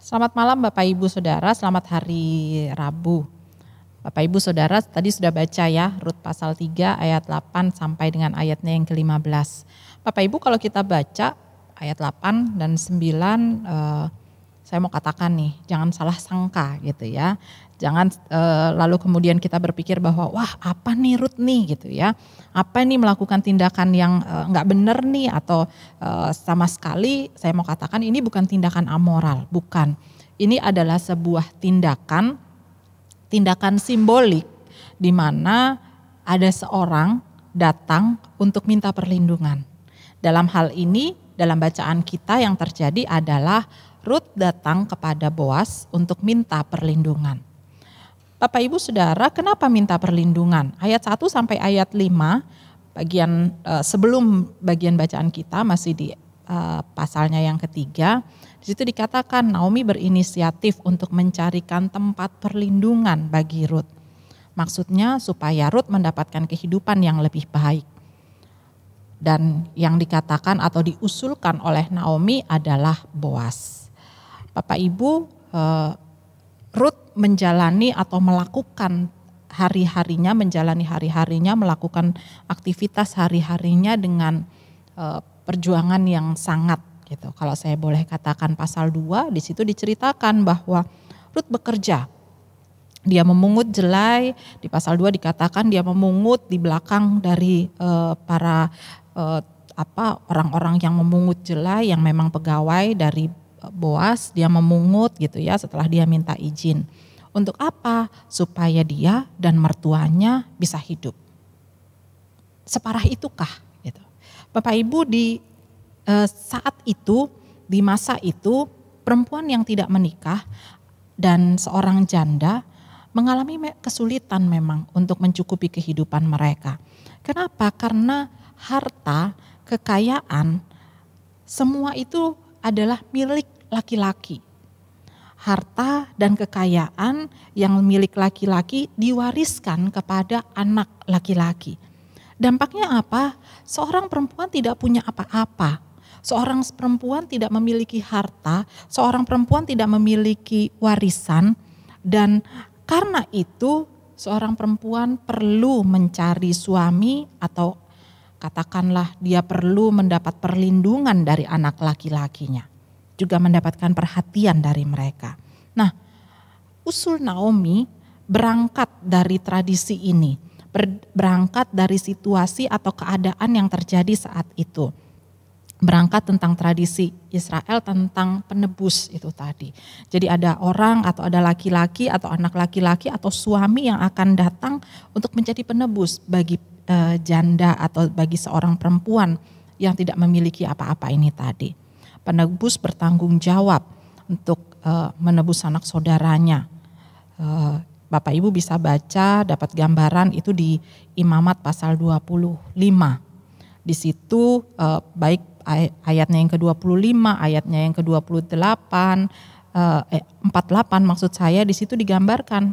Selamat malam Bapak Ibu Saudara, selamat hari Rabu. Bapak Ibu Saudara tadi sudah baca ya Rut pasal 3 ayat 8 sampai dengan ayatnya yang ke-15. Bapak Ibu kalau kita baca ayat 8 dan 9 saya mau katakan nih jangan salah sangka gitu ya. Jangan lalu kemudian kita berpikir bahwa wah apa nih Rut nih gitu ya. Apa nih melakukan tindakan yang enggak benar nih atau sama sekali saya mau katakan ini bukan tindakan amoral, bukan. Ini adalah sebuah tindakan simbolik di mana ada seorang datang untuk minta perlindungan. Dalam hal ini, dalam bacaan kita yang terjadi adalah Rut datang kepada Boas untuk minta perlindungan. Bapak Ibu Saudara, kenapa minta perlindungan? Ayat 1 sampai ayat 5, sebelum bagian bacaan kita masih di pasalnya yang ketiga. Di situ dikatakan Naomi berinisiatif untuk mencarikan tempat perlindungan bagi Rut. Maksudnya supaya Rut mendapatkan kehidupan yang lebih baik. Dan yang dikatakan atau diusulkan oleh Naomi adalah Boas. Bapak Ibu, Rut menjalani atau melakukan menjalani hari-harinya, melakukan aktivitas hari-harinya dengan perjuangan yang sangat gitu. Kalau saya boleh katakan pasal 2 di situ diceritakan bahwa Rut bekerja. Dia memungut jelai, di pasal 2 dikatakan dia memungut di belakang dari orang-orang yang memungut jelai yang memang pegawai dari Boas, dia memungut gitu ya setelah dia minta izin. Untuk apa? Supaya dia dan mertuanya bisa hidup. Separah itukah? Gitu. Bapak Ibu di saat itu, di masa itu, perempuan yang tidak menikah dan seorang janda mengalami kesulitan memang untuk mencukupi kehidupan mereka. Kenapa? Karena harta, kekayaan, semua itu adalah milik laki-laki. Harta dan kekayaan yang milik laki-laki diwariskan kepada anak laki-laki. Dampaknya apa? Seorang perempuan tidak punya apa-apa. Seorang perempuan tidak memiliki harta, seorang perempuan tidak memiliki warisan, dan karena itu seorang perempuan perlu mencari suami atau katakanlah dia perlu mendapat perlindungan dari anak laki-lakinya. Juga mendapatkan perhatian dari mereka. Nah, usul Naomi berangkat dari tradisi ini, berangkat dari situasi atau keadaan yang terjadi saat itu. Berangkat tentang tradisi Israel tentang penebus itu tadi. Jadi ada orang atau ada laki-laki atau anak laki-laki atau suami yang akan datang untuk menjadi penebus bagi janda atau bagi seorang perempuan yang tidak memiliki apa-apa ini tadi. Penebus bertanggung jawab untuk menebus anak saudaranya. Bapak Ibu bisa baca, dapat gambaran itu di Imamat pasal 25. Di situ baik ayatnya yang ke-25, ayatnya yang ke-28, 48 maksud saya, di situ digambarkan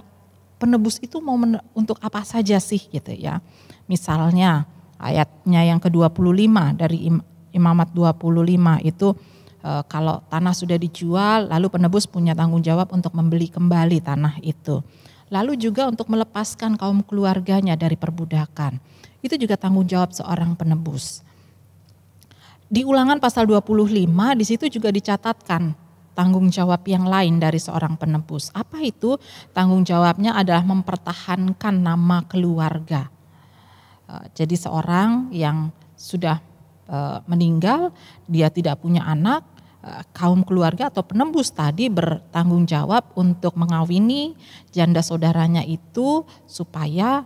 penebus itu mau untuk apa saja sih gitu ya. Misalnya ayatnya yang ke-25 dari Imamat 25 itu kalau tanah sudah dijual, lalu penebus punya tanggung jawab untuk membeli kembali tanah itu. Lalu juga untuk melepaskan kaum keluarganya dari perbudakan. Itu juga tanggung jawab seorang penebus. Di Ulangan pasal 25 di situ juga dicatatkan tanggung jawab yang lain dari seorang penebus. Apa itu? Tanggung jawabnya adalah mempertahankan nama keluarga. Jadi seorang yang sudah meninggal, dia tidak punya anak, kaum keluarga atau penebus tadi bertanggung jawab untuk mengawini janda saudaranya itu supaya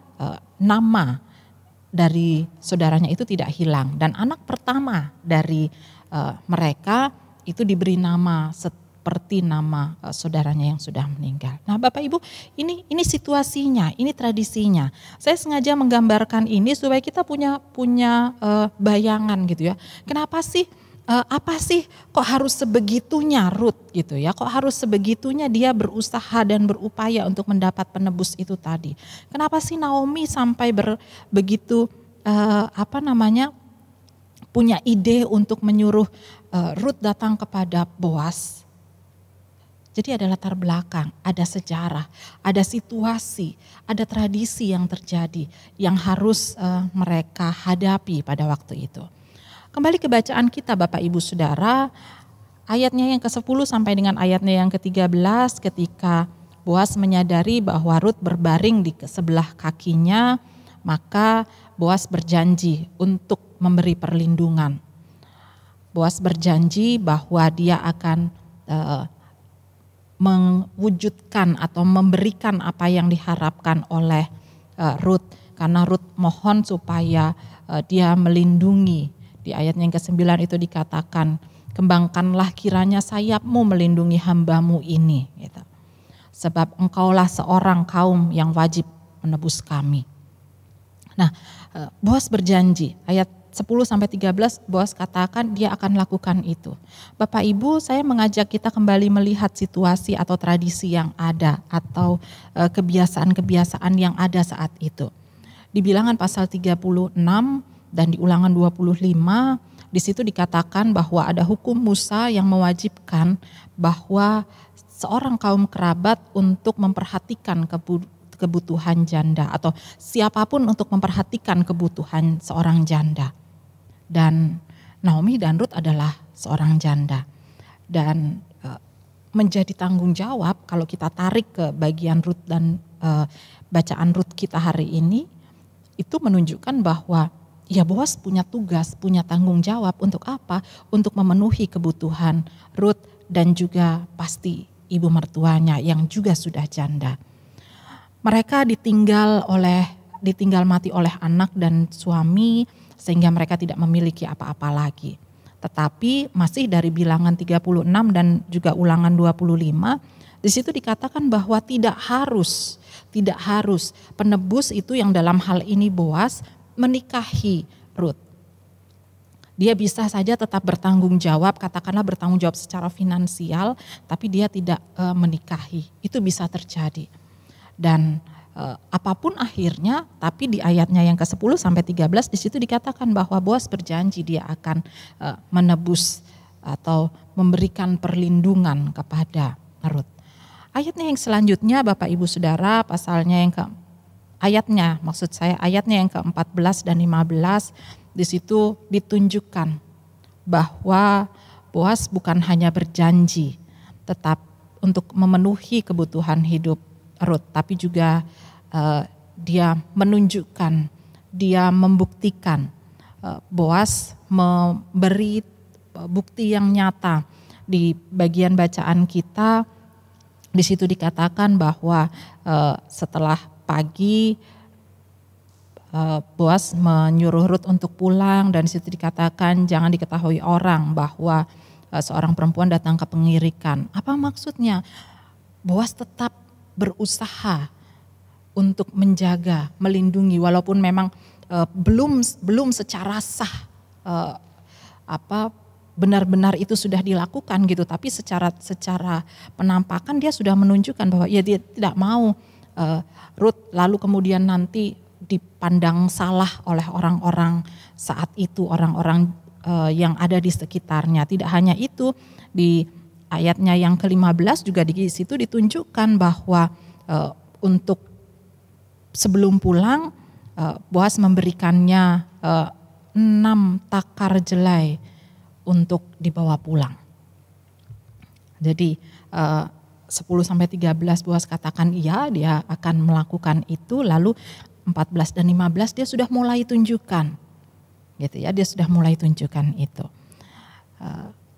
nama dari saudaranya itu tidak hilang. Dan anak pertama dari mereka itu diberi nama seperti nama saudaranya yang sudah meninggal. Nah Bapak Ibu, ini situasinya, ini tradisinya. Saya sengaja menggambarkan ini supaya kita punya bayangan gitu ya. Kenapa sih? Apa sih kok harus sebegitunya Rut gitu ya? Kok harus sebegitunya dia berusaha dan berupaya untuk mendapat penebus itu tadi? Kenapa sih Naomi sampai begitu punya ide untuk menyuruh Rut datang kepada Boas? Jadi ada latar belakang, ada sejarah, ada situasi, ada tradisi yang terjadi yang harus mereka hadapi pada waktu itu. Kembali ke bacaan kita Bapak Ibu Saudara, ayatnya yang ke-10 sampai dengan ayatnya yang ke-13 ketika Boas menyadari bahwa Rut berbaring di sebelah kakinya, maka Boas berjanji untuk memberi perlindungan. Boas berjanji bahwa dia akan mewujudkan atau memberikan apa yang diharapkan oleh Rut. Karena Rut mohon supaya dia melindungi. Di ayatnya yang ke-9 itu dikatakan, kembangkanlah kiranya sayapmu melindungi hambamu ini. Gitu. Sebab engkaulah seorang kaum yang wajib menebus kami. Nah, Boas berjanji, ayat 10-13 Boas katakan dia akan lakukan itu. Bapak Ibu, saya mengajak kita kembali melihat situasi atau tradisi yang ada atau kebiasaan-kebiasaan yang ada saat itu. Di Bilangan pasal 36 dan di Ulangan 25, di situ dikatakan bahwa ada hukum Musa yang mewajibkan bahwa seorang kaum kerabat untuk memperhatikan kebutuhan janda atau siapapun untuk memperhatikan kebutuhan seorang janda. Dan Naomi dan Rut adalah seorang janda. Dan menjadi tanggung jawab kalau kita tarik ke bagian Rut dan bacaan Rut kita hari ini, itu menunjukkan bahwa ya Boas punya tugas, punya tanggung jawab untuk apa? Untuk memenuhi kebutuhan Rut dan juga pasti ibu mertuanya yang juga sudah janda. Mereka ditinggal mati oleh anak dan suami sehingga mereka tidak memiliki apa-apa lagi. Tetapi masih dari Bilangan 36 dan juga Ulangan 25, di situ dikatakan bahwa tidak harus penebus itu yang dalam hal ini Boas menikahi Rut. Dia bisa saja tetap bertanggung jawab, katakanlah bertanggung jawab secara finansial, tapi dia tidak menikahi. Itu bisa terjadi. Dan apapun akhirnya, tapi di ayatnya yang ke-10 sampai 13 di situ dikatakan bahwa Boas berjanji dia akan menebus atau memberikan perlindungan kepada Rut. Ayatnya yang selanjutnya Bapak Ibu Saudara, ayatnya yang ke-14 dan 15 di situ ditunjukkan bahwa Boas bukan hanya berjanji tetap untuk memenuhi kebutuhan hidup Rut, tapi juga dia menunjukkan, dia membuktikan. Boas memberi bukti yang nyata di bagian bacaan kita. Di situ dikatakan bahwa setelah pagi Boas menyuruh Rut untuk pulang dan di situ dikatakan jangan diketahui orang bahwa seorang perempuan datang ke pengirikan. Apa maksudnya? Boas tetap berusaha untuk menjaga, melindungi walaupun memang belum secara sah benar-benar itu sudah dilakukan gitu, tapi secara penampakan dia sudah menunjukkan bahwa ya dia tidak mau Rut lalu kemudian nanti dipandang salah oleh orang-orang saat itu, orang-orang yang ada di sekitarnya. Tidak hanya itu, di ayatnya yang ke-15 juga di situ ditunjukkan bahwa untuk sebelum pulang Boas memberikannya 6 takar jelai untuk dibawa pulang. Jadi 10-13 Boas katakan iya dia akan melakukan itu, lalu 14 dan 15 dia sudah mulai tunjukkan. Gitu ya, dia sudah mulai tunjukkan itu.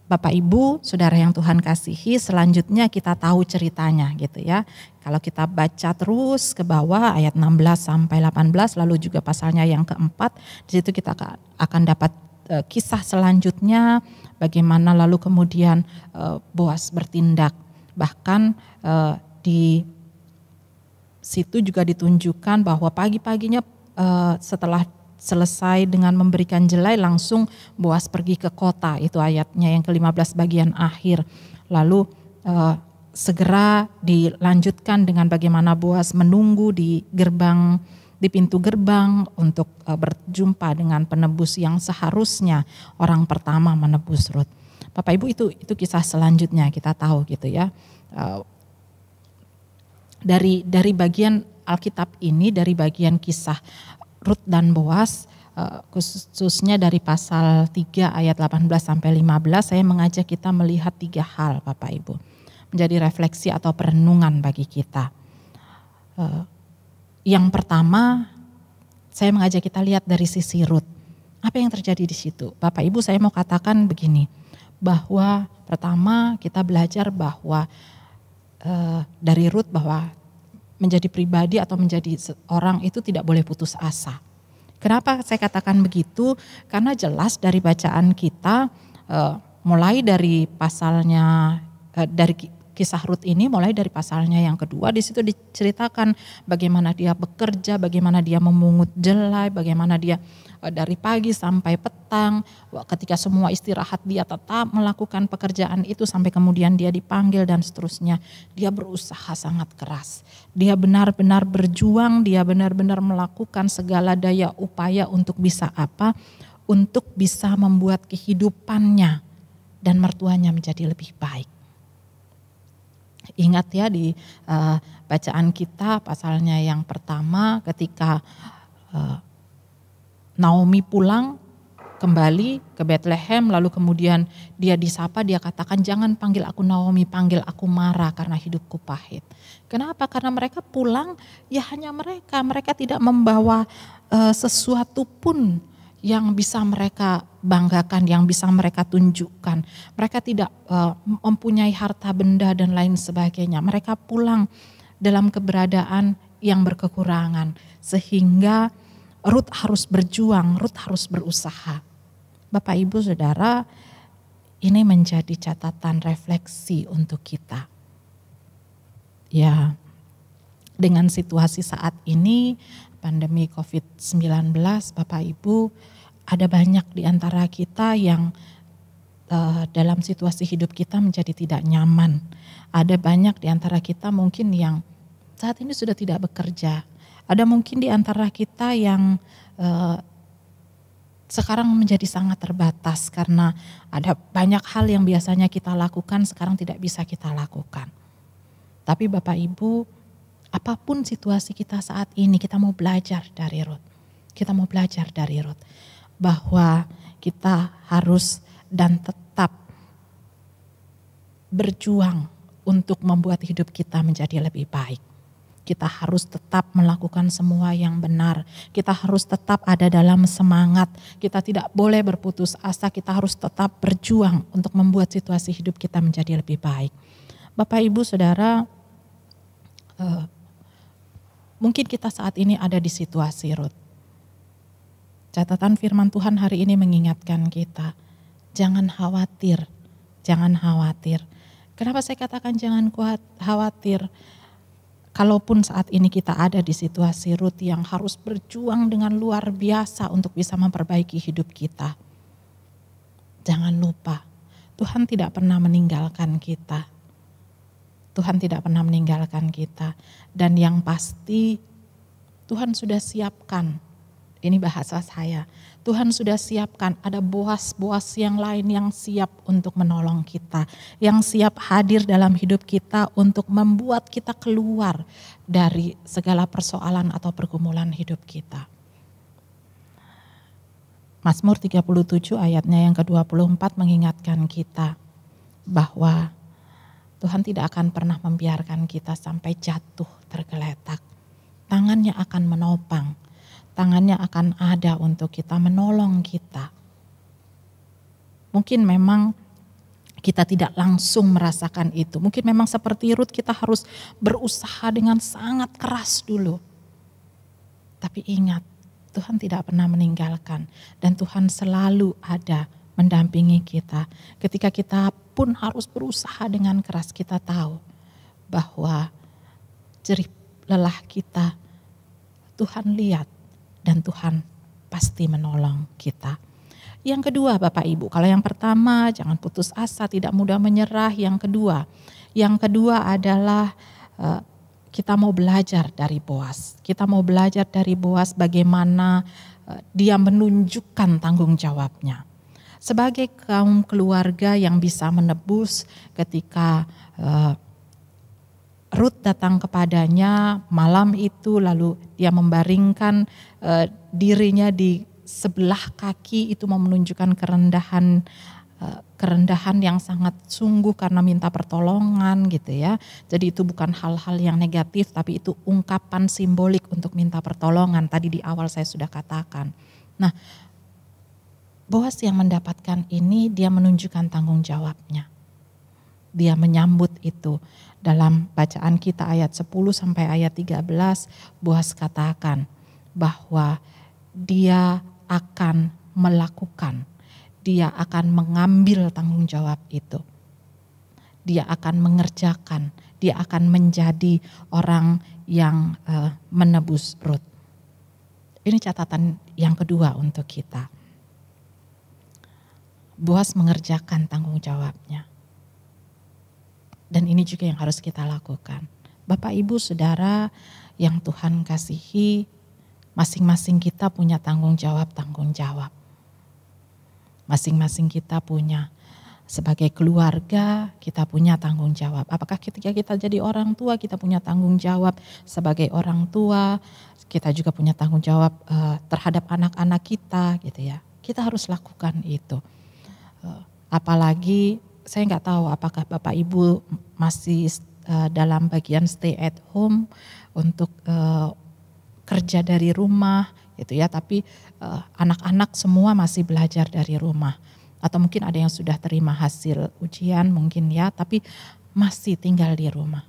Bapak Ibu, saudara yang Tuhan kasihi, selanjutnya kita tahu ceritanya gitu ya. Kalau kita baca terus ke bawah ayat 16 sampai 18 lalu juga pasalnya yang keempat, di situ kita akan dapat kisah selanjutnya bagaimana lalu kemudian Boas bertindak. Bahkan di situ juga ditunjukkan bahwa pagi-paginya setelah selesai dengan memberikan jelai langsung Boas pergi ke kota, itu ayatnya yang ke-15 bagian akhir. Lalu segera dilanjutkan dengan bagaimana Boas menunggu di pintu gerbang untuk berjumpa dengan penebus yang seharusnya orang pertama menebus Rut. Bapak Ibu itu kisah selanjutnya kita tahu gitu ya. uh, dari bagian Alkitab ini, dari bagian kisah Rut dan Boas, khususnya dari pasal 3 ayat 18 sampai 15, saya mengajak kita melihat 3 hal Bapak Ibu. Menjadi refleksi atau perenungan bagi kita. Yang pertama, saya mengajak kita lihat dari sisi Rut. Apa yang terjadi di situ? Bapak Ibu, saya mau katakan begini, bahwa pertama kita belajar bahwa dari Rut bahwa menjadi pribadi atau menjadi orang itu tidak boleh putus asa. Kenapa saya katakan begitu? Karena jelas dari bacaan kita, mulai dari pasalnya, dari kisah Rut ini mulai dari pasalnya yang kedua, di situ diceritakan bagaimana dia bekerja, bagaimana dia memungut jelai, bagaimana dia dari pagi sampai petang, ketika semua istirahat dia tetap melakukan pekerjaan itu sampai kemudian dia dipanggil dan seterusnya. Dia berusaha sangat keras, dia benar-benar berjuang, dia benar-benar melakukan segala daya upaya untuk bisa apa? Untuk bisa membuat kehidupannya dan mertuanya menjadi lebih baik. Ingat ya di bacaan kita pasalnya yang pertama ketika Naomi pulang kembali ke Bethlehem, lalu kemudian dia disapa, dia katakan jangan panggil aku Naomi, panggil aku Mara karena hidupku pahit. Kenapa? Karena mereka pulang ya hanya mereka tidak membawa sesuatu pun yang bisa mereka banggakan, yang bisa mereka tunjukkan. Mereka tidak mempunyai harta benda dan lain sebagainya. Mereka pulang dalam keberadaan yang berkekurangan. Sehingga Rut harus berjuang, Rut harus berusaha. Bapak Ibu Saudara, ini menjadi catatan refleksi untuk kita. Ya, dengan situasi saat ini, pandemi COVID-19, Bapak Ibu, ada banyak di antara kita yang dalam situasi hidup kita menjadi tidak nyaman. Ada banyak di antara kita mungkin yang saat ini sudah tidak bekerja. Ada mungkin di antara kita yang sekarang menjadi sangat terbatas karena ada banyak hal yang biasanya kita lakukan sekarang tidak bisa kita lakukan. Tapi Bapak Ibu, apapun situasi kita saat ini, kita mau belajar dari Rut. Kita mau belajar dari Rut bahwa kita harus dan tetap berjuang untuk membuat hidup kita menjadi lebih baik. Kita harus tetap melakukan semua yang benar. Kita harus tetap ada dalam semangat. Kita tidak boleh berputus asa. Kita harus tetap berjuang untuk membuat situasi hidup kita menjadi lebih baik. Bapak Ibu Saudara, mungkin kita saat ini ada di situasi Rut. Catatan firman Tuhan hari ini mengingatkan kita, jangan khawatir, jangan khawatir. Kenapa saya katakan jangan khawatir? Kalaupun saat ini kita ada di situasi Rut yang harus berjuang dengan luar biasa untuk bisa memperbaiki hidup kita. Jangan lupa, Tuhan tidak pernah meninggalkan kita. Tuhan tidak pernah meninggalkan kita. Dan yang pasti Tuhan sudah siapkan, ini bahasa saya, Tuhan sudah siapkan ada boas-boas yang lain yang siap untuk menolong kita. Yang siap hadir dalam hidup kita untuk membuat kita keluar dari segala persoalan atau pergumulan hidup kita. Mazmur 37 ayatnya yang ke-24 mengingatkan kita bahwa Tuhan tidak akan pernah membiarkan kita sampai jatuh tergeletak. Tangannya akan menopang. Tangannya akan ada untuk kita, menolong kita. Mungkin memang kita tidak langsung merasakan itu. Mungkin memang seperti Rut kita harus berusaha dengan sangat keras dulu. Tapi ingat, Tuhan tidak pernah meninggalkan. Dan Tuhan selalu ada mendampingi kita. Ketika kita pun harus berusaha dengan keras, kita tahu bahwa jerih lelah kita Tuhan lihat. Dan Tuhan pasti menolong kita. Yang kedua Bapak Ibu, kalau yang pertama jangan putus asa, tidak mudah menyerah. Yang kedua adalah kita mau belajar dari Boas. Kita mau belajar dari Boas bagaimana dia menunjukkan tanggung jawabnya. Sebagai kaum keluarga yang bisa menebus ketika Rut datang kepadanya malam itu, lalu dia membaringkan dirinya di sebelah kaki, itu mau menunjukkan kerendahan yang sangat sungguh karena minta pertolongan gitu ya. Jadi itu bukan hal-hal yang negatif, tapi itu ungkapan simbolik untuk minta pertolongan. Tadi di awal saya sudah katakan. Nah, Boas yang mendapatkan ini, dia menunjukkan tanggung jawabnya. Dia menyambut itu. Dalam bacaan kita ayat 10 sampai ayat 13, Boas katakan bahwa dia akan melakukan, dia akan mengambil tanggung jawab itu. Dia akan mengerjakan, dia akan menjadi orang yang menebus Rut. Ini catatan yang kedua untuk kita. Boas mengerjakan tanggung jawabnya. Dan ini juga yang harus kita lakukan. Bapak, Ibu, Saudara yang Tuhan kasihi, masing-masing kita punya tanggung jawab. Masing-masing kita punya, sebagai keluarga kita punya tanggung jawab. Apakah ketika kita jadi orang tua kita punya tanggung jawab sebagai orang tua, kita juga punya tanggung jawab terhadap anak-anak kita gitu ya. Kita harus lakukan itu. Apalagi saya nggak tahu apakah Bapak Ibu masih dalam bagian stay at home untuk kerja dari rumah gitu ya, tapi anak-anak semua masih belajar dari rumah. Atau mungkin ada yang sudah terima hasil ujian mungkin ya, tapi masih tinggal di rumah.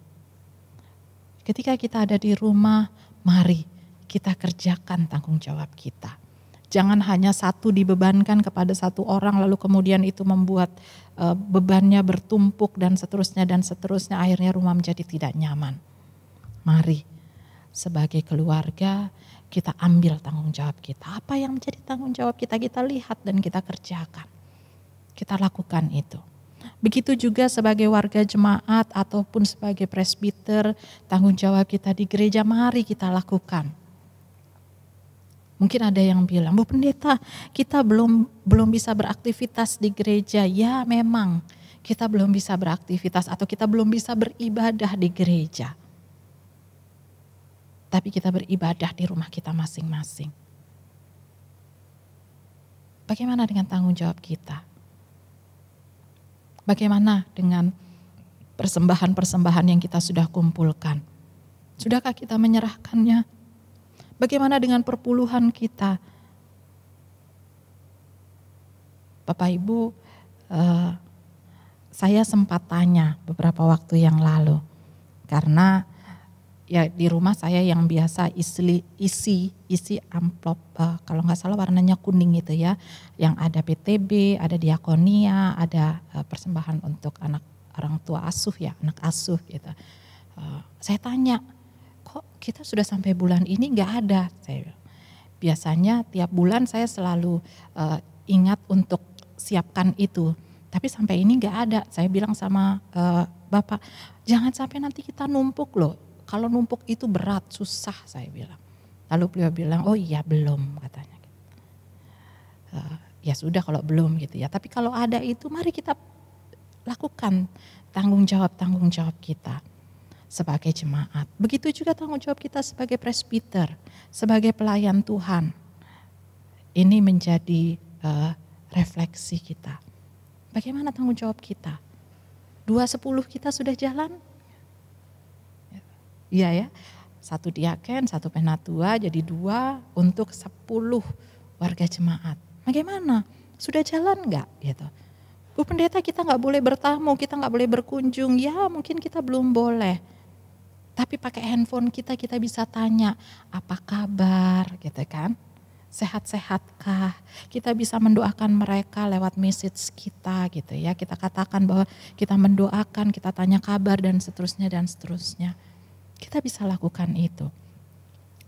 Ketika kita ada di rumah, mari kita kerjakan tanggung jawab kita. Jangan hanya satu dibebankan kepada satu orang lalu kemudian itu membuat bebannya bertumpuk dan seterusnya, akhirnya rumah menjadi tidak nyaman. Mari sebagai keluarga kita ambil tanggung jawab kita. Apa yang menjadi tanggung jawab kita, kita lihat dan kita kerjakan. Kita lakukan itu. Begitu juga sebagai warga jemaat ataupun sebagai presbiter, tanggung jawab kita di gereja mari kita lakukan. Mungkin ada yang bilang, Bu Pendeta, kita belum bisa beraktivitas di gereja. Ya memang kita belum bisa beraktivitas atau kita belum bisa beribadah di gereja. Tapi kita beribadah di rumah kita masing-masing. Bagaimana dengan tanggung jawab kita? Bagaimana dengan persembahan-persembahan yang kita sudah kumpulkan? Sudahkah kita menyerahkannya? Bagaimana dengan perpuluhan kita? Bapak Ibu, saya sempat tanya beberapa waktu yang lalu. Karena ya di rumah saya yang biasa isi amplop, kalau nggak salah warnanya kuning gitu ya. Yang ada PTB, ada diakonia, ada persembahan untuk anak orang tua asuh ya, anak asuh gitu. Saya tanya, kok kita sudah sampai bulan ini nggak ada? Biasanya tiap bulan saya selalu ingat untuk siapkan itu. Tapi sampai ini nggak ada. Saya bilang sama Bapak, jangan sampai nanti kita numpuk loh. Kalau numpuk itu berat, susah saya bilang. Lalu beliau bilang, oh iya belum katanya. Ya sudah kalau belum gitu ya. Tapi kalau ada itu mari kita lakukan tanggung jawab kita sebagai jemaat. Begitu juga tanggung jawab kita sebagai presbiter, sebagai pelayan Tuhan. Ini menjadi refleksi kita. Bagaimana tanggung jawab kita? 2-10 kita sudah jalan? Iya ya, 1 diaken, 1 penatua, jadi 2 untuk 10 warga jemaat. Bagaimana? Sudah jalan enggak? Gitu. Bu Pendeta, kita enggak boleh bertamu, kita enggak boleh berkunjung. Ya mungkin kita belum boleh. Tapi pakai handphone kita bisa tanya, apa kabar gitu kan? Sehat-sehatkah? Kita bisa mendoakan mereka lewat message kita gitu ya. Kita katakan bahwa kita mendoakan, kita tanya kabar dan seterusnya. Kita bisa lakukan itu.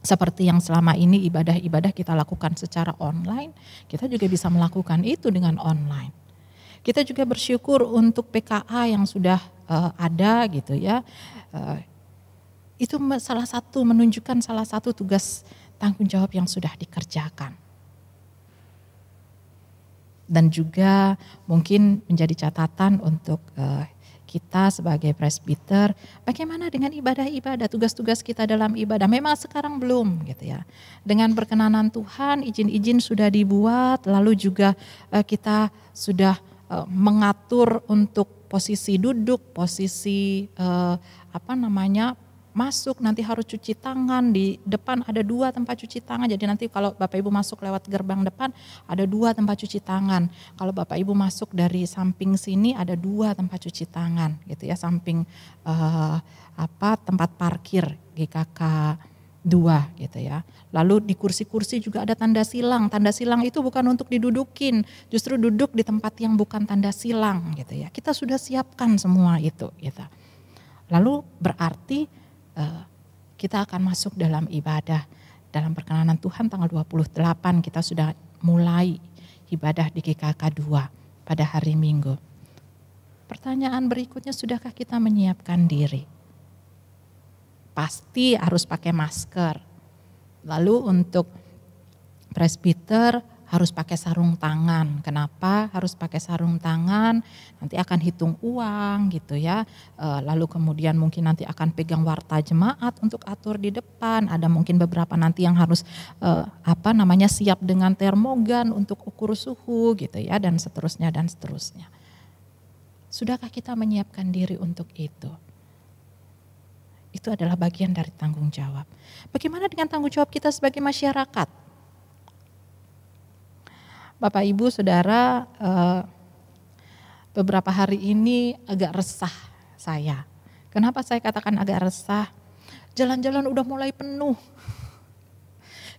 Seperti yang selama ini ibadah-ibadah kita lakukan secara online, kita juga bisa melakukan itu dengan online. Kita juga bersyukur untuk PKA yang sudah ada gitu ya. Itu menunjukkan salah satu tugas tanggung jawab yang sudah dikerjakan. Dan juga mungkin menjadi catatan untuk kita sebagai presbiter, bagaimana dengan ibadah-ibadah, tugas-tugas kita dalam ibadah? Memang sekarang belum gitu ya. Dengan perkenanan Tuhan, izin-izin sudah dibuat, lalu juga kita sudah mengatur untuk posisi duduk, posisi masuk, nanti harus cuci tangan, di depan ada 2 tempat cuci tangan, jadi nanti kalau Bapak Ibu masuk lewat gerbang depan ada 2 tempat cuci tangan, kalau Bapak Ibu masuk dari samping sini ada 2 tempat cuci tangan gitu ya, samping tempat parkir GKK 2 gitu ya. Lalu di kursi-kursi juga ada tanda silang itu bukan untuk didudukin, justru duduk di tempat yang bukan tanda silang gitu ya. Kita sudah siapkan semua itu gitu. Lalu berarti kita akan masuk dalam ibadah. Dalam perkenanan Tuhan tanggal 28 kita sudah mulai ibadah di GKK 2 pada hari Minggu. Pertanyaan berikutnya, sudahkah kita menyiapkan diri? Pasti harus pakai masker. Lalu untuk presbiter harus pakai sarung tangan. Kenapa harus pakai sarung tangan? Nanti akan hitung uang gitu ya. Lalu kemudian mungkin nanti akan pegang warta jemaat untuk atur di depan. Ada mungkin beberapa nanti yang harus siap dengan termogan untuk ukur suhu gitu ya, dan seterusnya dan seterusnya. Sudahkah kita menyiapkan diri untuk itu? Itu adalah bagian dari tanggung jawab. Bagaimana dengan tanggung jawab kita sebagai masyarakat? Bapak Ibu Saudara, beberapa hari ini agak resah saya. Kenapa saya katakan agak resah? Jalan-jalan udah mulai penuh.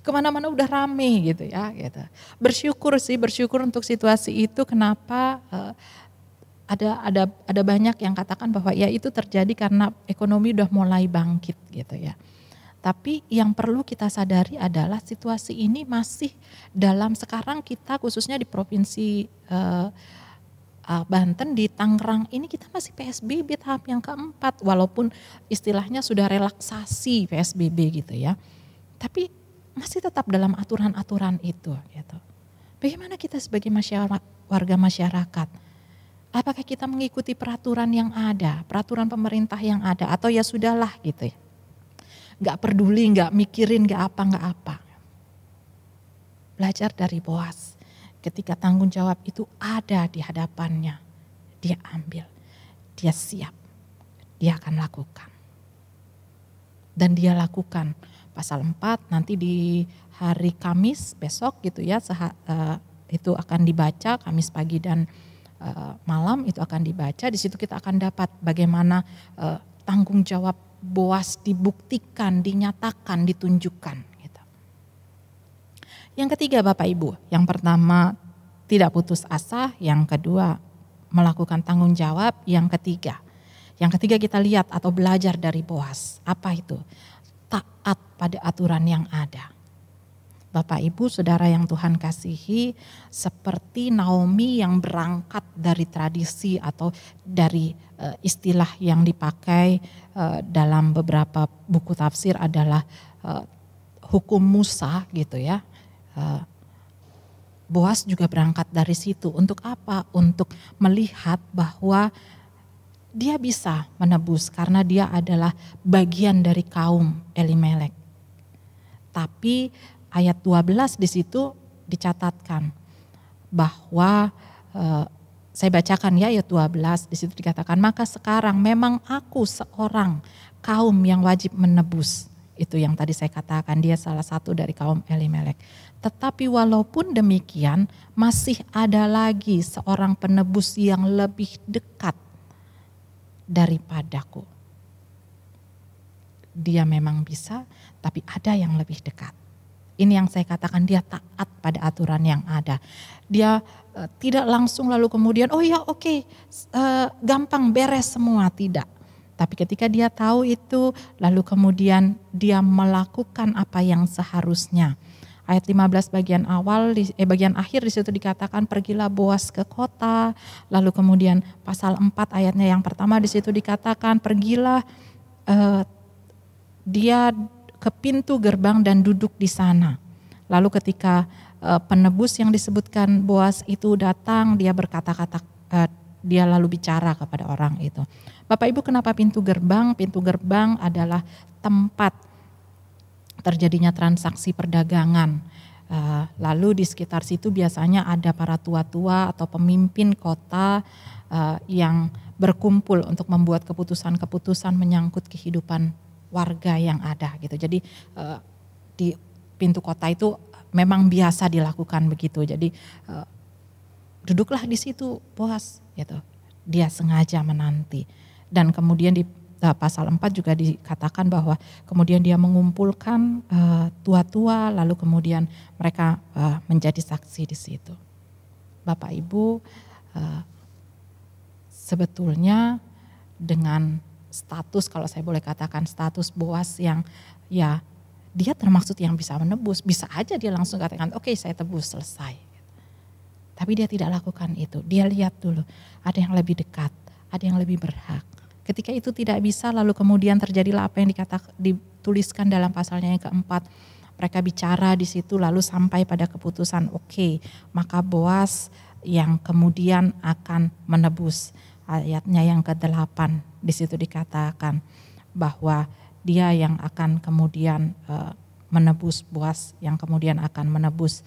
Kemana-mana udah rame gitu ya. Gitu. Bersyukur untuk situasi itu. Kenapa? Ada banyak yang katakan bahwa ya itu terjadi karena ekonomi udah mulai bangkit gitu ya. Tapi yang perlu kita sadari adalah situasi ini masih dalam, sekarang kita khususnya di Provinsi Banten, di Tangerang ini kita masih PSBB tahap yang keempat, walaupun istilahnya sudah relaksasi PSBB gitu ya. Tapi masih tetap dalam aturan-aturan itu gitu. Bagaimana kita sebagai warga masyarakat? Apakah kita mengikuti peraturan yang ada, peraturan pemerintah yang ada, atau ya sudahlah gitu ya. Gak peduli, gak mikirin, gak apa. Belajar dari Boas. Ketika tanggung jawab itu ada di hadapannya, dia ambil, dia siap, dia akan lakukan. Dan dia lakukan. Pasal 4 nanti di hari Kamis besok gitu ya, itu akan dibaca, Kamis pagi dan malam itu akan dibaca. Di situ kita akan dapat bagaimana tanggung jawab Boas dibuktikan, dinyatakan, ditunjukkan. Gitu. Yang ketiga Bapak Ibu, yang pertama tidak putus asa, yang kedua melakukan tanggung jawab, yang ketiga kita lihat atau belajar dari Boas. Apa itu? Taat pada aturan yang ada. Bapak Ibu Saudara yang Tuhan kasihi, seperti Naomi yang berangkat dari tradisi atau dari istilah yang dipakai dalam beberapa buku tafsir adalah hukum Musa gitu ya. Boas juga berangkat dari situ. Untuk apa? Untuk melihat bahwa dia bisa menebus karena dia adalah bagian dari kaum Elimelek. Tapi ayat 12 di situ dicatatkan bahwa saya bacakan ya ayat 12, di situ dikatakan, maka sekarang memang aku seorang kaum yang wajib menebus. Itu yang tadi saya katakan, dia salah satu dari kaum Elimelek. Tetapi walaupun demikian masih ada lagi seorang penebus yang lebih dekat daripadaku. Dia memang bisa, tapi ada yang lebih dekat. Ini yang saya katakan, dia taat pada aturan yang ada. Dia tidak langsung lalu kemudian gampang beres semua, tidak. Tapi ketika dia tahu itu lalu kemudian dia melakukan apa yang seharusnya. Ayat 15 bagian akhir di situ dikatakan pergilah Boas ke kota. Lalu kemudian pasal 4 ayatnya yang pertama di situ dikatakan pergilah dia ke pintu gerbang dan duduk di sana. Lalu ketika penebus yang disebutkan Boas itu datang, dia berkata-kata dia lalu bicara kepada orang itu. Bapak Ibu, kenapa pintu gerbang? Pintu gerbang adalah tempat terjadinya transaksi perdagangan. Lalu di sekitar situ biasanya ada para tua-tua atau pemimpin kota yang berkumpul untuk membuat keputusan-keputusan menyangkut kehidupan warga yang ada gitu. Jadi di pintu kota itu memang biasa dilakukan begitu. Jadi duduklah di situ Boas gitu. Dia sengaja menanti. Dan kemudian di pasal 4 juga dikatakan bahwa kemudian dia mengumpulkan tua-tua, lalu kemudian mereka menjadi saksi di situ. Bapak Ibu, sebetulnya dengan status, kalau saya boleh katakan status Boas yang ya dia termaksud yang bisa menebus, bisa aja dia langsung katakan oke, saya tebus, selesai. Tapi dia tidak lakukan itu, dia lihat dulu ada yang lebih dekat, ada yang lebih berhak. Ketika itu tidak bisa, lalu kemudian terjadilah apa yang dituliskan dalam pasalnya yang keempat. Mereka bicara di situ lalu sampai pada keputusan, oke, maka Boas yang kemudian akan menebus. Ayatnya yang ke-8 di situ dikatakan bahwa dia yang akan kemudian menebus, Boas yang kemudian akan menebus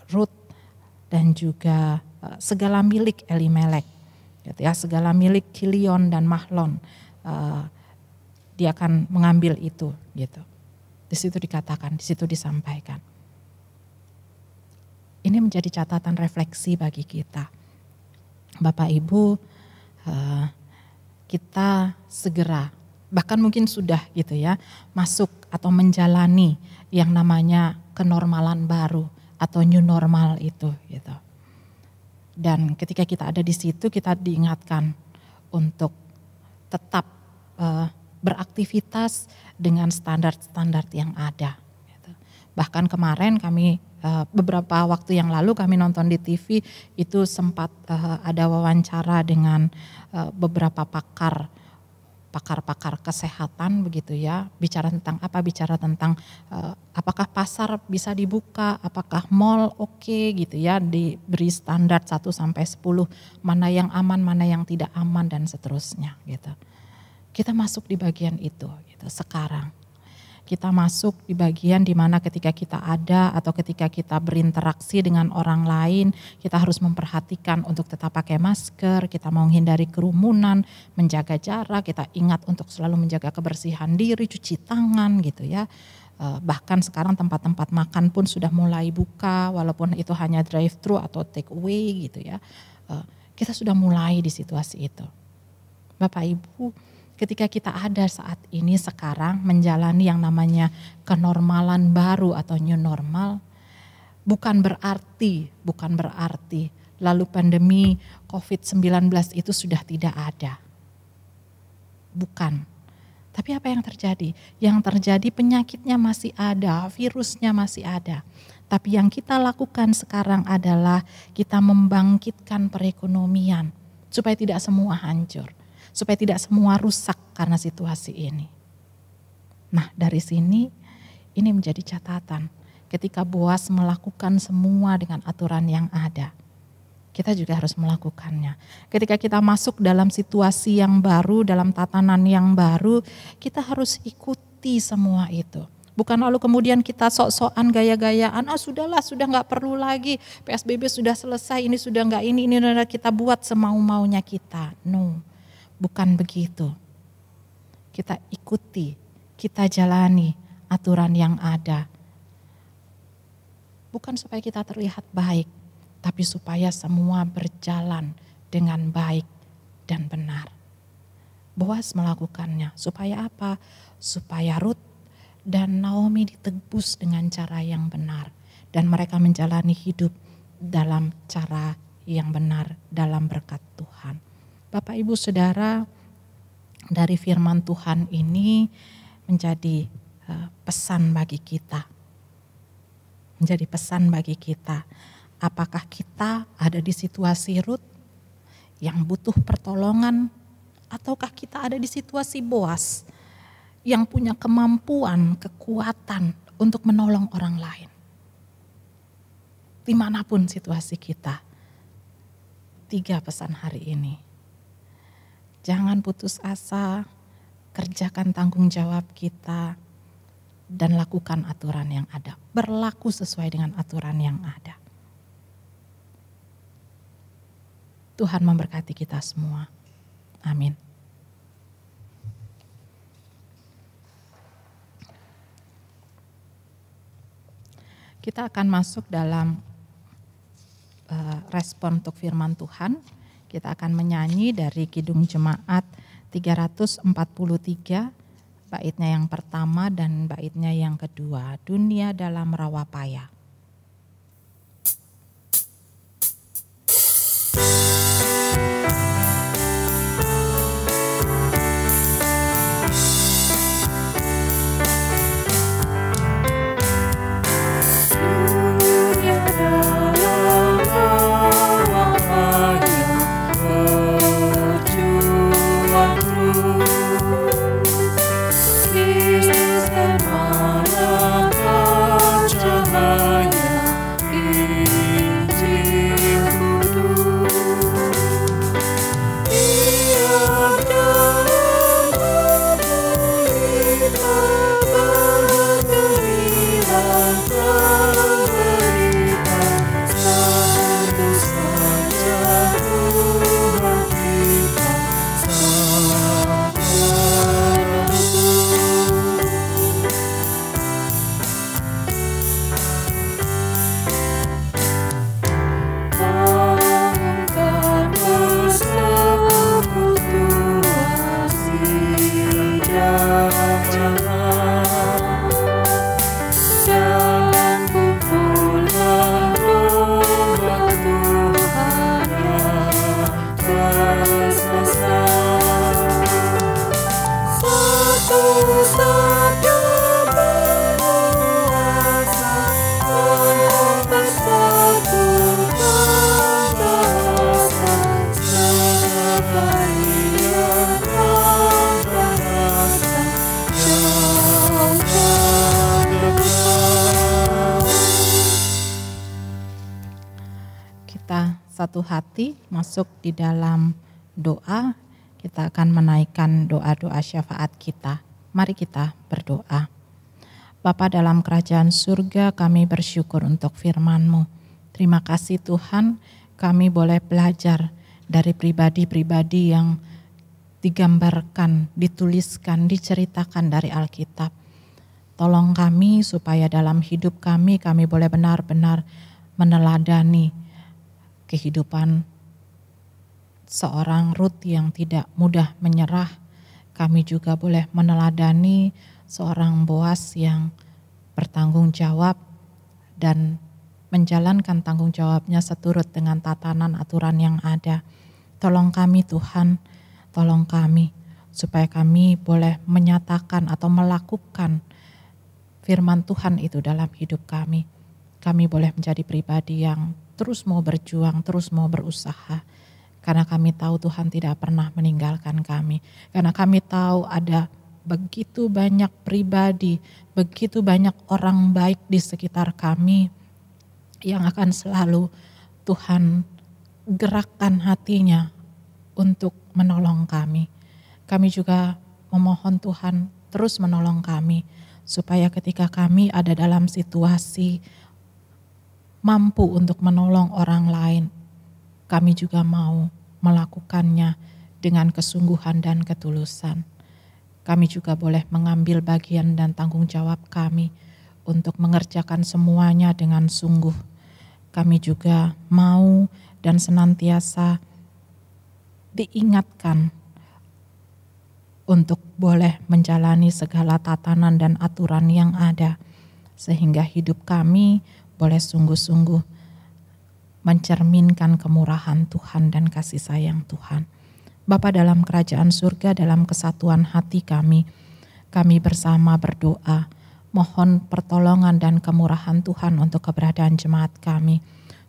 Rut dan juga segala milik Elimelek. Gitu ya, segala milik Kilion dan Mahlon, dia akan mengambil itu, gitu. Di situ dikatakan, di situ disampaikan. Ini menjadi catatan refleksi bagi kita, Bapak Ibu. Kita segera, bahkan mungkin sudah gitu ya, masuk atau menjalani yang namanya kenormalan baru atau new normal itu, gitu. Dan ketika kita ada di situ, kita diingatkan untuk tetap beraktivitas dengan standar-standar yang ada. Gitu. Bahkan kemarin kami beberapa waktu yang lalu kami nonton di TV itu sempat ada wawancara dengan beberapa pakar kesehatan begitu ya, bicara tentang apa, bicara tentang apakah pasar bisa dibuka, apakah mall oke gitu ya, diberi standar 1 sampai 10, mana yang aman, mana yang tidak aman dan seterusnya gitu. Kita masuk di bagian itu gitu sekarang. Kita masuk di bagian dimana ketika kita ada atau ketika kita berinteraksi dengan orang lain, kita harus memperhatikan untuk tetap pakai masker, kita mau menghindari kerumunan, menjaga jarak, kita ingat untuk selalu menjaga kebersihan diri, cuci tangan gitu ya. Bahkan sekarang tempat-tempat makan pun sudah mulai buka, walaupun itu hanya drive-thru atau take away gitu ya. Kita sudah mulai di situasi itu. Bapak Ibu, ketika kita ada saat ini sekarang menjalani yang namanya kenormalan baru atau new normal, bukan berarti lalu pandemi COVID-19 itu sudah tidak ada. Bukan. Tapi apa yang terjadi? Yang terjadi penyakitnya masih ada, virusnya masih ada. Tapi yang kita lakukan sekarang adalah kita membangkitkan perekonomian supaya tidak semua hancur. Supaya tidak semua rusak karena situasi ini. Nah dari sini ini menjadi catatan. Ketika Boas melakukan semua dengan aturan yang ada, kita juga harus melakukannya. Ketika kita masuk dalam situasi yang baru, dalam tatanan yang baru, kita harus ikuti semua itu. Bukan lalu kemudian kita sok-sokan gaya-gayaan, sudahlah, sudah gak perlu lagi, PSBB sudah selesai, ini sudah gak ini kita buat semau-maunya kita. No. Bukan begitu. Kita ikuti, kita jalani aturan yang ada. Bukan supaya kita terlihat baik, tapi supaya semua berjalan dengan baik dan benar. Boas melakukannya. Supaya apa? Supaya Rut dan Naomi ditebus dengan cara yang benar. Dan mereka menjalani hidup dalam cara yang benar, dalam berkat Tuhan. Bapak Ibu Saudara, dari firman Tuhan ini menjadi pesan bagi kita. Menjadi pesan bagi kita. Apakah kita ada di situasi Rut yang butuh pertolongan, ataukah kita ada di situasi Boas yang punya kemampuan, kekuatan untuk menolong orang lain. Dimanapun situasi kita, 3 pesan hari ini. Jangan putus asa, kerjakan tanggung jawab kita, dan lakukan aturan yang ada. Berlaku sesuai dengan aturan yang ada. Tuhan memberkati kita semua. Amin. Kita akan masuk dalam respon untuk firman Tuhan. Kita akan menyanyi dari Kidung Jemaat 343, baitnya yang pertama dan baitnya yang kedua, Dunia dalam Rawa Payah. Satu hati masuk di dalam doa, kita akan menaikkan doa-doa syafaat kita. Mari kita berdoa. Bapa dalam kerajaan surga, kami bersyukur untuk firman-Mu. Terima kasih Tuhan, kami boleh belajar dari pribadi-pribadi yang digambarkan, dituliskan, diceritakan dari Alkitab. Tolong kami supaya dalam hidup kami boleh benar-benar meneladani kehidupan seorang Ruth yang tidak mudah menyerah. Kami juga boleh meneladani seorang Boas yang bertanggung jawab dan menjalankan tanggung jawabnya seturut dengan tatanan aturan yang ada. Tolong kami Tuhan, tolong kami supaya kami boleh menyatakan atau melakukan firman Tuhan itu dalam hidup kami. Kami boleh menjadi pribadi yang terus mau berjuang, terus mau berusaha. Karena kami tahu Tuhan tidak pernah meninggalkan kami. Karena kami tahu ada begitu banyak pribadi, begitu banyak orang baik di sekitar kami yang akan selalu Tuhan gerakkan hatinya untuk menolong kami. Kami juga memohon Tuhan terus menolong kami supaya ketika kami ada dalam situasi mampu untuk menolong orang lain, kami juga mau melakukannya dengan kesungguhan dan ketulusan. Kami juga boleh mengambil bagian dan tanggung jawab kami untuk mengerjakan semuanya dengan sungguh. Kami juga mau dan senantiasa diingatkan untuk boleh menjalani segala tatanan dan aturan yang ada, sehingga hidup kami boleh sungguh-sungguh mencerminkan kemurahan Tuhan dan kasih sayang Tuhan. Bapa dalam kerajaan surga, dalam kesatuan hati kami bersama berdoa, mohon pertolongan dan kemurahan Tuhan untuk keberadaan jemaat kami,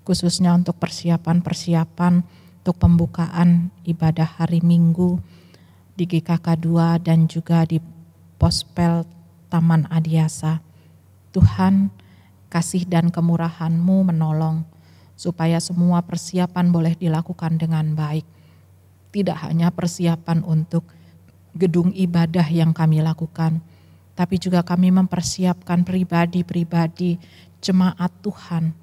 khususnya untuk persiapan-persiapan untuk pembukaan ibadah hari Minggu di GKK 2 dan juga di Pospel Taman Adiasa. Tuhan, kasih dan kemurahan-Mu menolong supaya semua persiapan boleh dilakukan dengan baik. Tidak hanya persiapan untuk gedung ibadah yang kami lakukan, tapi juga kami mempersiapkan pribadi-pribadi jemaat Tuhan,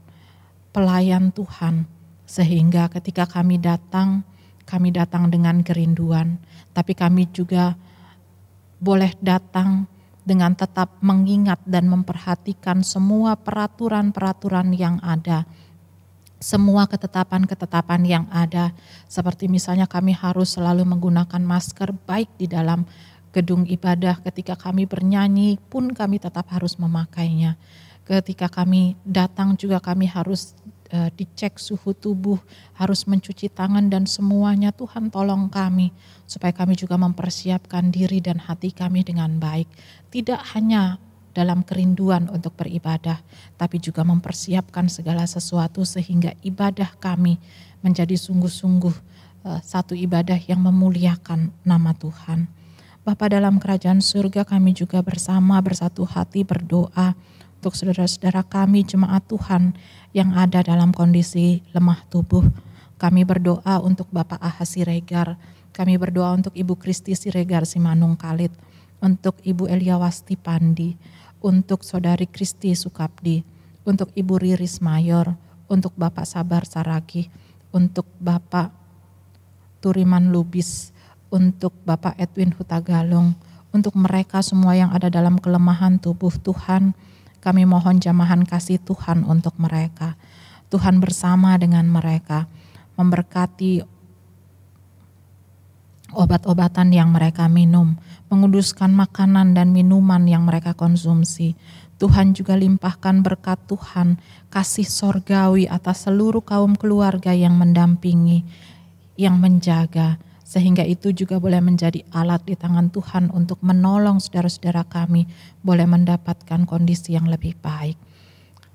pelayan Tuhan, sehingga ketika kami datang dengan kerinduan, tapi kami juga boleh datang dengan tetap mengingat dan memperhatikan semua peraturan-peraturan yang ada, semua ketetapan-ketetapan yang ada, seperti misalnya kami harus selalu menggunakan masker baik di dalam gedung ibadah, ketika kami bernyanyi pun kami tetap harus memakainya. Ketika kami datang juga kami harus dicek suhu tubuh, harus mencuci tangan dan semuanya. Tuhan tolong kami supaya kami juga mempersiapkan diri dan hati kami dengan baik. Tidak hanya dalam kerinduan untuk beribadah, tapi juga mempersiapkan segala sesuatu sehingga ibadah kami menjadi sungguh-sungguh satu ibadah yang memuliakan nama Tuhan. Bapa dalam kerajaan surga, kami juga bersatu hati berdoa untuk saudara-saudara kami jemaat Tuhan yang ada dalam kondisi lemah tubuh. Kami berdoa untuk Bapak Aha Siregar, kami berdoa untuk Ibu Kristi Siregar Simanung Kalit, untuk Ibu Eliawasti Pandi, untuk Saudari Kristi Sukabdi, untuk Ibu Riris Mayor, untuk Bapak Sabar Saragi, untuk Bapak Turiman Lubis, untuk Bapak Edwin Hutagalung, untuk mereka semua yang ada dalam kelemahan tubuh Tuhan. Kami mohon jamahan kasih Tuhan untuk mereka. Tuhan bersama dengan mereka, memberkati obat-obatan yang mereka minum, menguduskan makanan dan minuman yang mereka konsumsi. Tuhan juga limpahkan berkat Tuhan, kasih sorgawi atas seluruh kaum keluarga yang mendampingi, yang menjaga, sehingga itu juga boleh menjadi alat di tangan Tuhan untuk menolong saudara-saudara kami boleh mendapatkan kondisi yang lebih baik.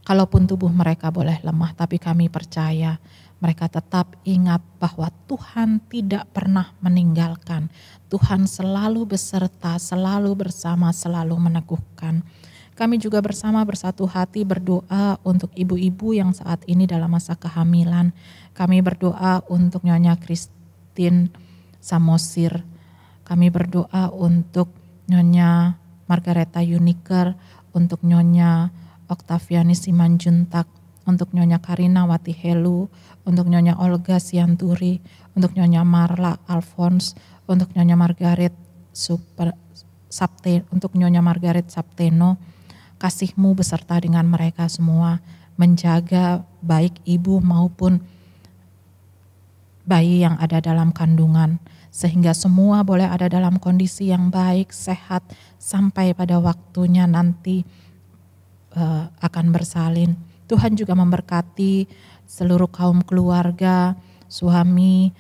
Kalaupun tubuh mereka boleh lemah, tapi kami percaya mereka tetap ingat bahwa Tuhan tidak pernah meninggalkan. Tuhan selalu beserta, selalu bersama, selalu meneguhkan. Kami juga bersatu hati berdoa untuk ibu-ibu yang saat ini dalam masa kehamilan. Kami berdoa untuk Nyonya Christine Samosir. Kami berdoa untuk Nyonya Margareta Yuniker, untuk Nyonya Oktaviani Simanjuntak, untuk Nyonya Karina Wati Helu, untuk Nyonya Olga Sianturi, untuk Nyonya Marla Alphonse, untuk Nyonya Margaret untuk Nyonya Margaret Sapteno. Kasih-Mu beserta dengan mereka semua, menjaga baik ibu maupun bayi yang ada dalam kandungan, sehingga semua boleh ada dalam kondisi yang baik, sehat, sampai pada waktunya nanti akan bersalin. Tuhan juga memberkati seluruh kaum keluarga, suami,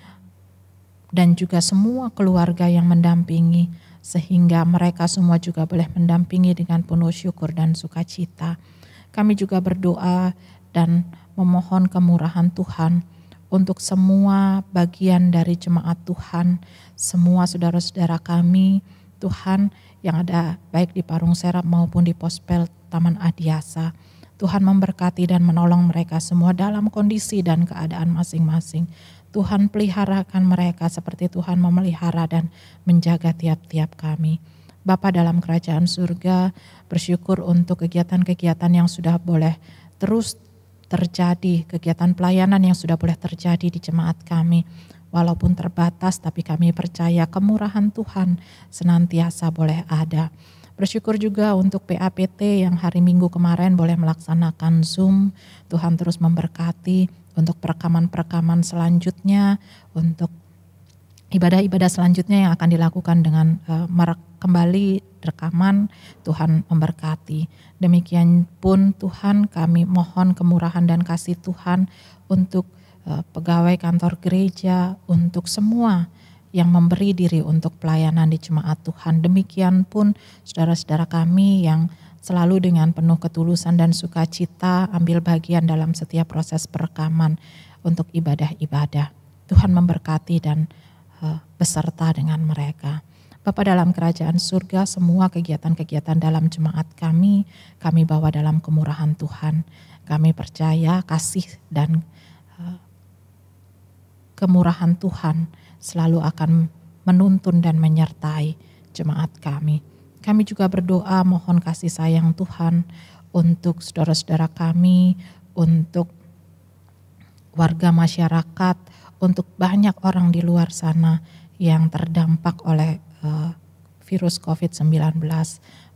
dan juga semua keluarga yang mendampingi, sehingga mereka semua juga boleh mendampingi dengan penuh syukur dan sukacita. Kami juga berdoa dan memohon kemurahan Tuhan untuk semua bagian dari jemaat Tuhan, semua saudara-saudara kami Tuhan yang ada baik di Parung Serap maupun di Pospel Taman Adiasa. Tuhan memberkati dan menolong mereka semua dalam kondisi dan keadaan masing-masing. Tuhan peliharakan mereka seperti Tuhan memelihara dan menjaga tiap-tiap kami. Bapa dalam kerajaan surga, bersyukur untuk kegiatan-kegiatan yang sudah boleh terus terjadi, kegiatan pelayanan yang sudah boleh terjadi di jemaat kami. Walaupun terbatas, tapi kami percaya kemurahan Tuhan senantiasa boleh ada. Bersyukur juga untuk PAPT yang hari Minggu kemarin boleh melaksanakan Zoom. Tuhan terus memberkati untuk perekaman-perekaman selanjutnya, untuk ibadah-ibadah selanjutnya yang akan dilakukan dengan kembali rekaman. Tuhan memberkati. Demikian pun Tuhan, kami mohon kemurahan dan kasih Tuhan untuk pegawai kantor gereja, untuk semua yang memberi diri untuk pelayanan di jemaat Tuhan. Demikian pun saudara-saudara kami yang selalu dengan penuh ketulusan dan sukacita ambil bagian dalam setiap proses perekaman untuk ibadah-ibadah. Tuhan memberkati dan beserta dengan mereka. Bapa dalam kerajaan surga, semua kegiatan-kegiatan dalam jemaat kami bawa dalam kemurahan Tuhan. Kami percaya kasih dan kemurahan Tuhan selalu akan menuntun dan menyertai jemaat kami. Kami juga berdoa mohon kasih sayang Tuhan untuk saudara-saudara kami, untuk warga masyarakat, untuk banyak orang di luar sana yang terdampak oleh virus COVID-19.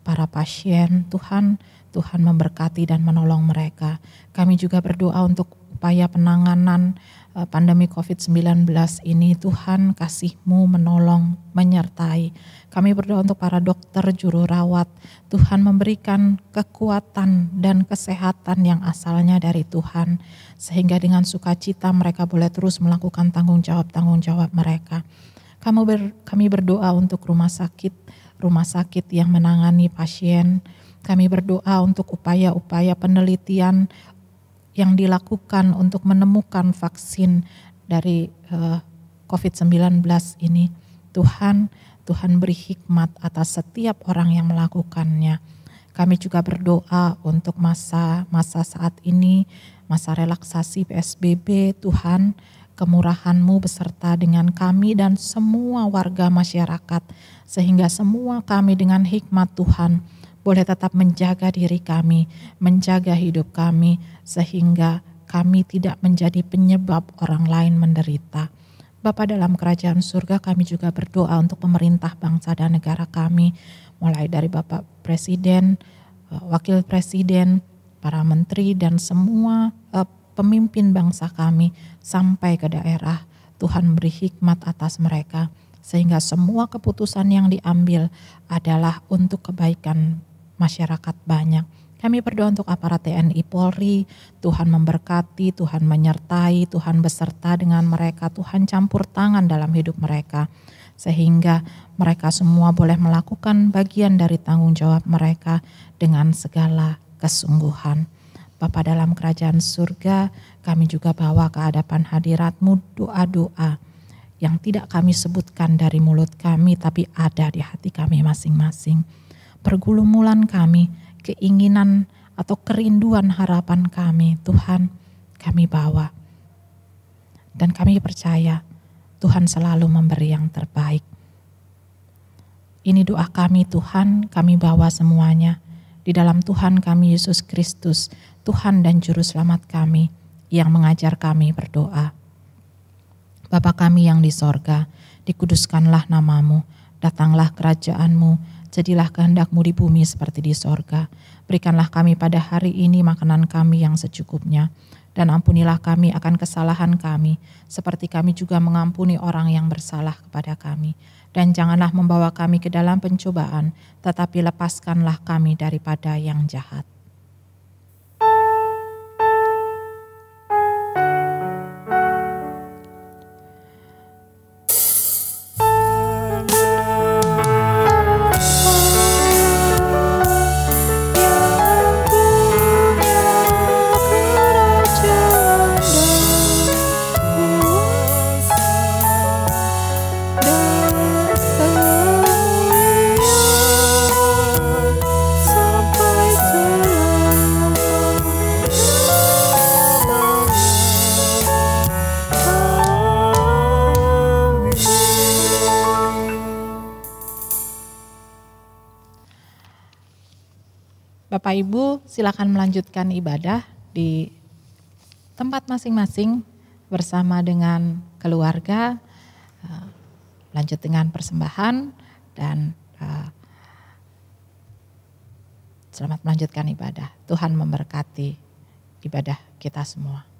Para pasien, Tuhan memberkati dan menolong mereka. Kami juga berdoa untuk upaya penanganan pandemi COVID-19 ini. Tuhan kasih-Mu menolong, menyertai. Kami berdoa untuk para dokter, juru rawat. Tuhan memberikan kekuatan dan kesehatan yang asalnya dari Tuhan. Sehingga dengan sukacita mereka boleh terus melakukan tanggung jawab mereka. Kami berdoa untuk rumah sakit yang menangani pasien. Kami berdoa untuk upaya-upaya penelitian yang dilakukan untuk menemukan vaksin dari COVID-19 ini. Tuhan beri hikmat atas setiap orang yang melakukannya. Kami juga berdoa untuk masa saat ini, masa relaksasi PSBB. Tuhan, kemurahan-Mu beserta dengan kami dan semua warga masyarakat, sehingga semua kami dengan hikmat Tuhan boleh tetap menjaga diri kami, menjaga hidup kami, sehingga kami tidak menjadi penyebab orang lain menderita. Bapa dalam kerajaan surga, kami juga berdoa untuk pemerintah bangsa dan negara kami, mulai dari Bapak Presiden, Wakil Presiden, para menteri dan semua pemimpin bangsa kami sampai ke daerah. Tuhan beri hikmat atas mereka, sehingga semua keputusan yang diambil adalah untuk kebaikan masyarakat banyak. Kami berdoa untuk aparat TNI Polri, Tuhan memberkati, Tuhan menyertai, Tuhan beserta dengan mereka, Tuhan campur tangan dalam hidup mereka, sehingga mereka semua boleh melakukan bagian dari tanggung jawab mereka dengan segala kesungguhan. Bapa dalam kerajaan surga, kami juga bawa ke hadapan hadirat-Mu doa-doa yang tidak kami sebutkan dari mulut kami, tapi ada di hati kami masing-masing. Pergumulan kami, keinginan atau kerinduan harapan kami, Tuhan kami bawa. Dan kami percaya Tuhan selalu memberi yang terbaik. Ini doa kami Tuhan, kami bawa semuanya di dalam Tuhan kami Yesus Kristus, Tuhan dan Juru Selamat kami yang mengajar kami berdoa. Bapa kami yang di sorga, dikuduskanlah namamu, datanglah kerajaan-Mu, jadilah kehendak-Mu di bumi seperti di sorga. Berikanlah kami pada hari ini makanan kami yang secukupnya, dan ampunilah kami akan kesalahan kami, seperti kami juga mengampuni orang yang bersalah kepada kami. Dan janganlah membawa kami ke dalam pencobaan, tetapi lepaskanlah kami daripada yang jahat. Bapak Ibu silakan melanjutkan ibadah di tempat masing-masing bersama dengan keluarga, lanjut dengan persembahan dan selamat melanjutkan ibadah. Tuhan memberkati ibadah kita semua.